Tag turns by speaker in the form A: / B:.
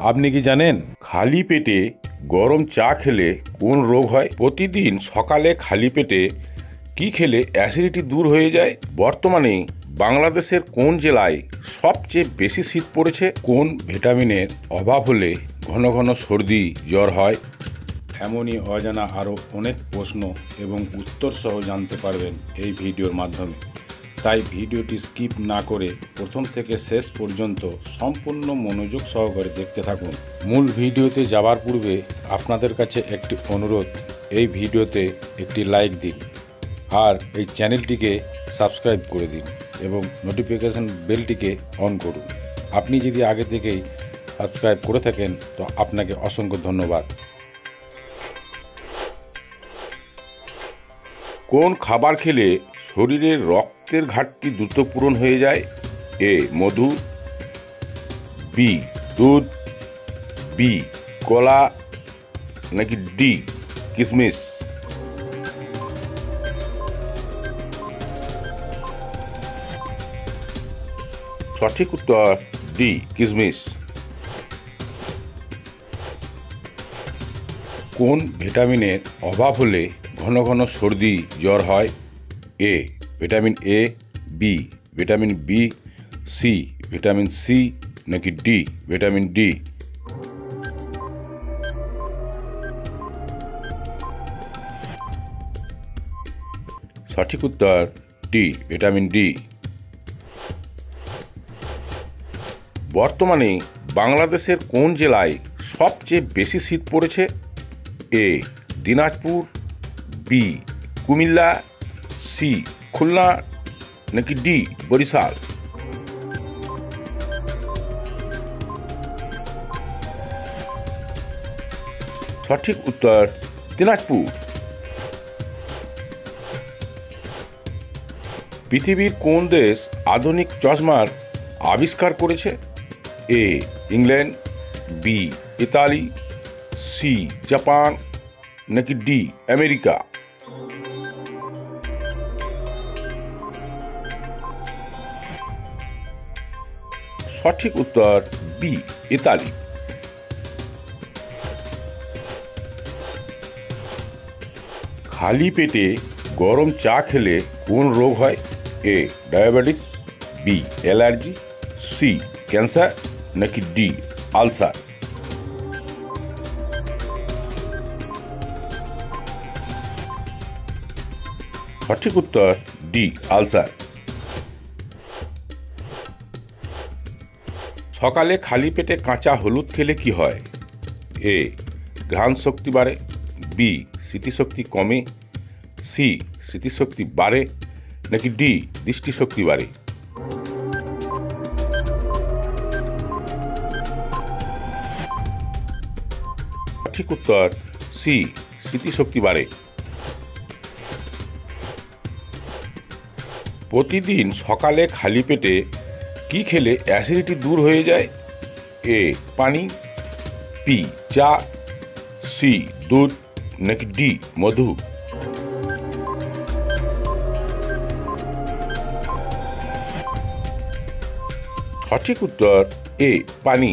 A: আপনি কি জানেন খালি পেটে গরম চা খেলে কোন রোগ হয়? প্রতিদিন সকালে খালি পেটে কি খেলে অ্যাসিডিটি দূর হয়ে যায়? বর্তমানে বাংলাদেশের কোন জেলায় সবচেয়ে বেশি শীত পড়েছে? কোন ভিটামিনের অভাব হলে ঘন ঘন সর্দি জ্বর হয়? এমনই অজানা আরও অনেক প্রশ্ন এবং উত্তর সহ জানতে পারবেন এই ভিডিওর মাধ্যমে। তাই ভিডিওটি স্কিপ না করে প্রথম থেকে শেষ পর্যন্ত সম্পূর্ণ মনোযোগ সহকারে দেখতে থাকুন। মূল ভিডিওতে যাওয়ার পূর্বে আপনাদের কাছে একটি অনুরোধ, এই ভিডিওতে একটি লাইক দিন আর এই চ্যানেলটিকে সাবস্ক্রাইব করে দিন এবং নোটিফিকেশন বেলটিকে অন করুন। আপনি যদি আগে থেকেই সাবস্ক্রাইব করে থাকেন তো আপনাকে অসংখ্য ধন্যবাদ। কোন খাবার খেলে শরীরের রক্তের ঘাটতি দ্রুত পূরণ হয়ে যায়? এ মধু, বি দুধ, বি কলা, নাকি ডি কিশমিশ? সঠিক উত্তর ডি কিশমিশ। কোন ভিটামিনের অভাব হলে ঘন ঘন সর্দি জ্বর হয়? A vitamin A, B vitamin B, C vitamin C, নাকি ডি ভিটামিন ডি? সঠিক উত্তর ডি ভিটামিন ডি। বর্তমানে বাংলাদেশের কোন জেলায় সবচেয়ে বেশি শীত পড়েছে? এ দিনাজপুর, বি কুমিল্লা, সি খুলনা, নাকি ডি বরিশাল? সঠিক উত্তর দিনাজপুর। পৃথিবীর কোন দেশ আধুনিক চশমার আবিষ্কার করেছে? A England, B Italy, C Japan, নাকি ডি আমেরিকা? সঠিক উত্তর বি ইতালি। খালি পেটে গরম চা খেলে কোন রোগ হয়? A diabetes, B allergy, C cancer, নাকি ডি আলসার? সঠিক উত্তর ডি আলসার। সকালে খালি পেটে কাঁচা হলুদ খেলে কি হয়? এ ঘ্রাণ শক্তি বাড়ে, বি স্মৃতিশক্তি কমে, সি স্মৃতিশক্তি বাড়ে, নাকি ডি দৃষ্টিশক্তি বাড়ে? সঠিক উত্তর সি স্মৃতিশক্তি বাড়ে। প্রতিদিন সকালে খালি পেটে কি খেলে অ্যাসিডিটি দূর হয়ে যায়? এ পানি, বি চা, সি দুধ, নাকি ডি মধু? সঠিক উত্তর এ পানি।